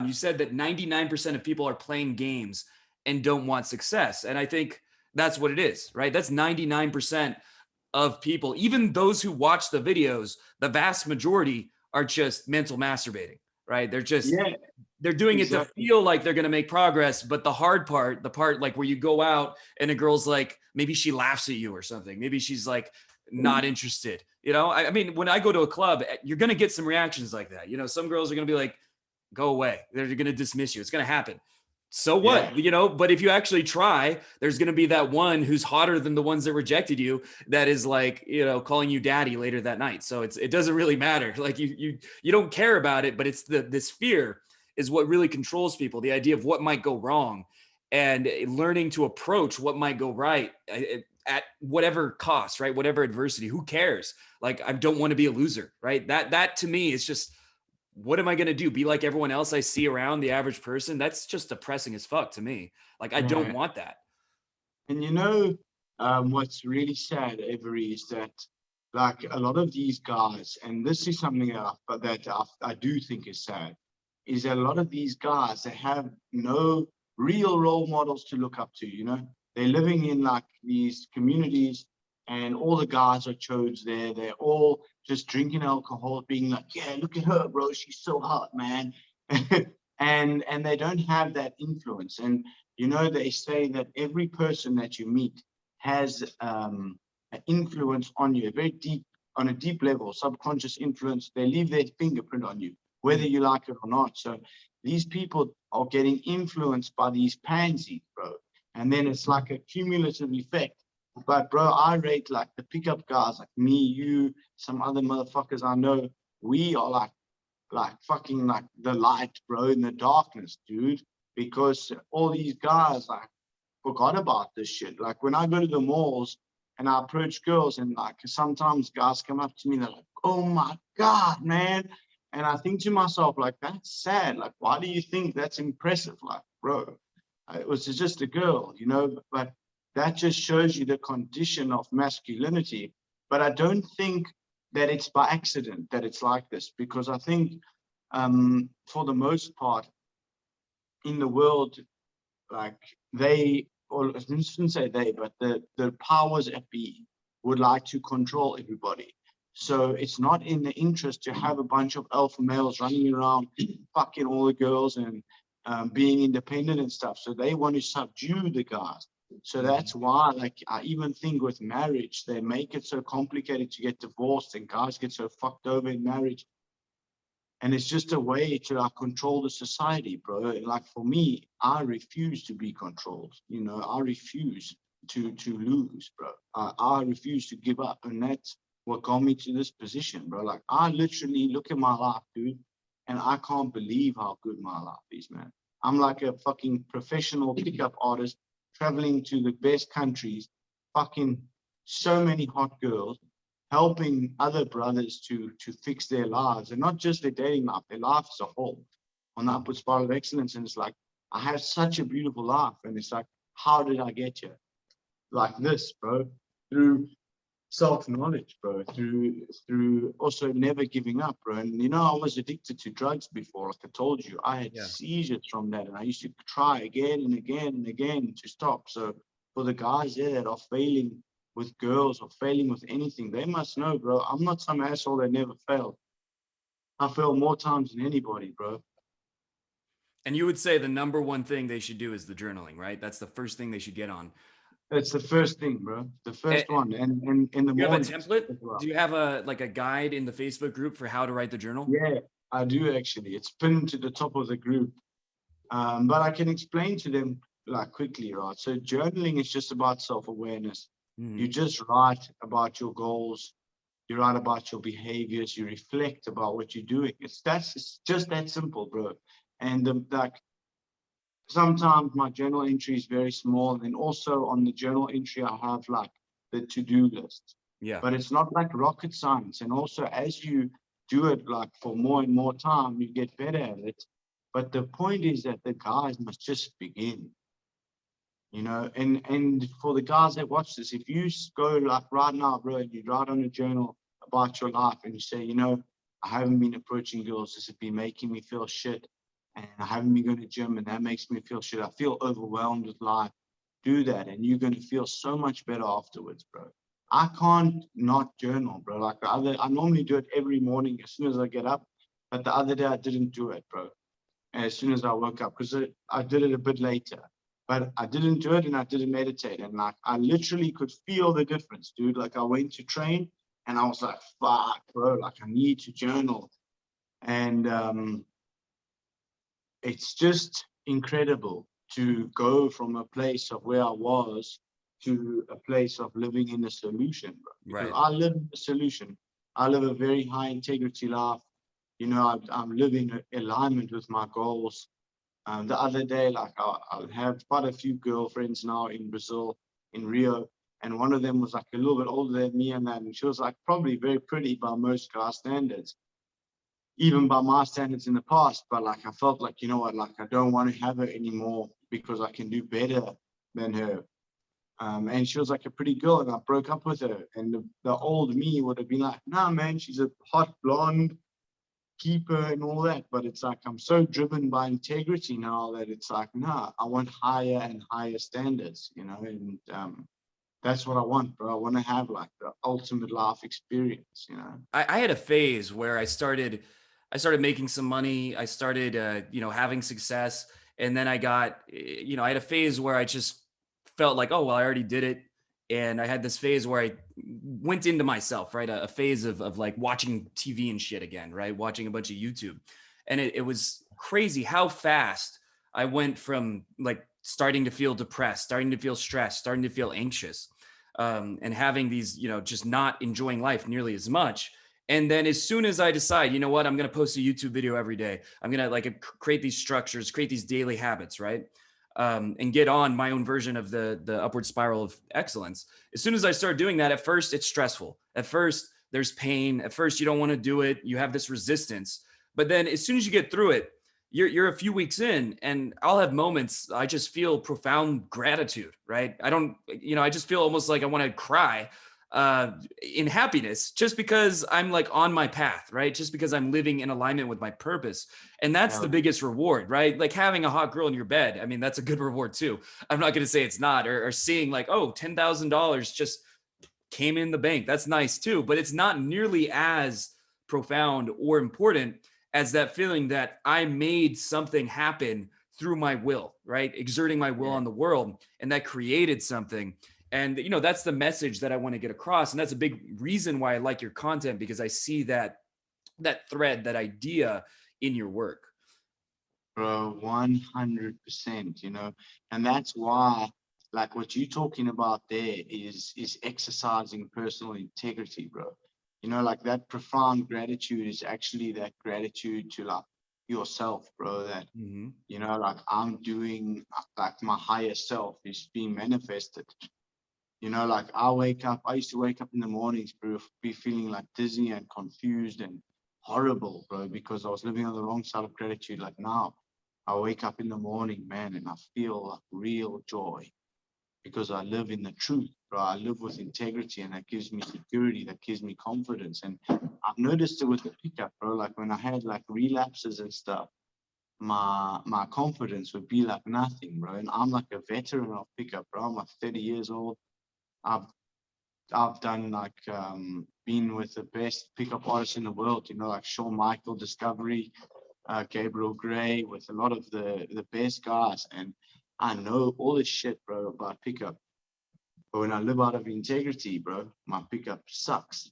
You said that 99% of people are playing games and don't want success. And I think that's what it is, right? That's 99% of people. Even those who watch the videos, the vast majority are just mental masturbating, right? Yeah, They're doing it to exactly. feel like they're going to make progress. But the hard part, the part like where you go out and a girl's like, maybe she laughs at you or something. Maybe she's like not interested. I mean, when I go to a club, you're going to get some reactions like that. Some girls are going to be like, go away. They're going to dismiss you. It's going to happen. So Yeah. what? But if you actually try, there's going to be that one who's hotter than the ones that rejected you that is like, calling you daddy later that night. So it doesn't really matter. Like you don't care about it, but it's this fear is what really controls people. The idea of what might go wrong and learning to approach what might go right at whatever cost, right? Whatever adversity, who cares? Like, I don't want to be a loser, right? That to me is just, what am I going to do? Be like everyone else I see around, the average person? That's just depressing as fuck to me. Like, I don't Yeah. want that. And what's really sad, Avery, is that like a lot of these guys, and this is something I do think is sad, is that a lot of these guys, they have no real role models to look up to. They're living in like these communities, and all the guys are chodes there. They're all just drinking alcohol, being like, yeah, look at her, bro, she's so hot, man. And they don't have that influence. And they say that every person that you meet has an influence on you, on a deep level, subconscious influence. They leave their fingerprint on you, whether you like it or not. So these people are getting influenced by these pansies, bro. And then it's like a cumulative effect. But bro, I rate like the pickup guys, like me, you, some other motherfuckers I know. We are like fucking like the light, bro, in the darkness, dude. Because all these guys like forgot about this shit. Like when I go to the malls and I approach girls, and like sometimes guys come up to me, they're like, "Oh my god, man!" And I think to myself, like, that's sad. Like, why do you think that's impressive? Like, bro, it was just a girl, But that just shows you the condition of masculinity. But I don't think that it's by accident that it's like this, because I think for the most part in the world, like or I shouldn't say they, but the powers that be would like to control everybody. So it's not in the interest to have a bunch of alpha males running around fucking all the girls and being independent and stuff. So they want to subdue the guys. So that's why, like, I even think with marriage, they make it so complicated to get divorced, and guys get so fucked over in marriage. And it's just a way to like control the society, bro. And like for me, I refuse to be controlled. I refuse to lose, bro. I refuse to give up, and that's what got me to this position, bro. Like I literally look at my life, dude, and I can't believe how good my life is, man. I'm like a fucking professional pickup artist traveling to the best countries, fucking so many hot girls, helping other brothers to fix their lives, and not just their dating life, their life as a whole, on the upward spiral of excellence. And it's like, I have such a beautiful life, and it's like, how did I get here? Like this, bro, through self-knowledge, bro, through also never giving up, bro. And I was addicted to drugs before, like I told you. I had seizures from that, and I used to try again and again and again to stop. So for the guys there that are failing with girls or failing with anything, they must know, bro, I'm not some asshole that never failed. I failed more times than anybody, bro. And you would say the number one thing they should do is the journaling, right? That's the first thing they should get on. It's the first thing, bro. The first one. And in the morning. Do you have a template? Do you have a guide in the Facebook group for how to write the journal? Yeah, I do actually. It's pinned to the top of the group. But I can explain to them like quickly, right? So journaling is just about self-awareness. You just write about your goals, you write about your behaviors, you reflect about what you're doing. It's just that simple, bro. And like sometimes my journal entry is very small, and also on the journal entry I have like the to-do list. Yeah. But it's not like rocket science. And also as you do it like for more and more time, you get better at it. But the point is that the guys must just begin. And for the guys that watch this, if you go like right now, bro, and you write on a journal about your life and you say, I haven't been approaching girls, this has been making me feel shit. and I haven't been going to gym, and that makes me feel shit. I feel overwhelmed with life. Do that, and you're going to feel so much better afterwards, bro. I can't not journal, bro. Like I normally do it every morning as soon as I get up, but the other day I didn't do it, bro. As soon as I woke up, because I did it a bit later, but I didn't do it and I didn't meditate, and like I literally could feel the difference, dude. Like I went to train, and I was like, fuck, bro. Like I need to journal, and it's just incredible to go from a place of where I was to a place of living in a solution, bro. Because Right. I live in a solution. I live a very high integrity life. You know, I'm living in alignment with my goals. The other day, like I have quite a few girlfriends now in Brazil, in Rio, and one of them was like a little bit older than me, and that, and she was like probably very pretty by most guy standards, even by my standards in the past. But like I felt like, you know what, like I don't want to have her anymore because I can do better than her. And she was like a pretty girl, and I broke up with her. And the old me would have been like, nah, man, she's a hot blonde keeper and all that. But it's like I'm so driven by integrity now that it's like, nah, I want higher and higher standards, you know, and that's what I want, bro. I want to have like the ultimate life experience, you know. I had a phase where I started making some money. I started, having success. And then I had a phase where I just felt like, oh, well, I already did it. And I had this phase where I went into myself, right? A phase of like watching TV and shit again, right? Watching a bunch of YouTube. And it was crazy how fast I went from like starting to feel depressed, starting to feel stressed, starting to feel anxious, and having these, just not enjoying life nearly as much. And then as soon as I decide, you know what, I'm going to post a YouTube video every day. I'm going to like create these structures, create these daily habits, right? And get on my own version of the upward spiral of excellence. As soon as I start doing that, at first it's stressful. At first there's pain. At first you don't want to do it. You have this resistance. But then as soon as you get through it, you're a few weeks in, and I'll have moments I just feel profound gratitude, right? I just feel almost like I want to cry in happiness just because I'm like on my path, right? Just because I'm living in alignment with my purpose. And that's Yeah, the biggest reward, right? Like having a hot girl in your bed. I mean, that's a good reward too. I'm not going to say it's not, or seeing like, oh, $10,000 just came in the bank. That's nice too, but it's not nearly as profound or important as that feeling that I made something happen through my will, right? Exerting my will yeah. on the world, and that created something. And that's the message that I want to get across, and that's a big reason why I like your content, because I see that thread, that idea in your work. Bro, 100%, you know, and that's why, like what you're talking about there is exercising personal integrity, bro. You know, like that profound gratitude is actually that gratitude to like yourself, bro. That, Mm-hmm. you know, like I'm doing, like my higher self is being manifested. You know, like I used to wake up in the mornings, bro, be feeling like dizzy and confused and horrible, bro, because I was living on the wrong side of gratitude. Like now, I wake up in the morning, man, and I feel like real joy because I live in the truth, bro. I live with integrity, and that gives me security, that gives me confidence. And I've noticed it with the pickup, bro. Like when I had like relapses and stuff, my confidence would be like nothing, bro. And I'm like a veteran of pickup, bro. I'm like 30 years old. I've I've done like been with the best pickup artists in the world, you know, like Shawn Michael, Discovery, Gabriel Gray, with a lot of the best guys, and I know all this shit, bro, about pickup. But when I live out of integrity, bro, my pickup sucks.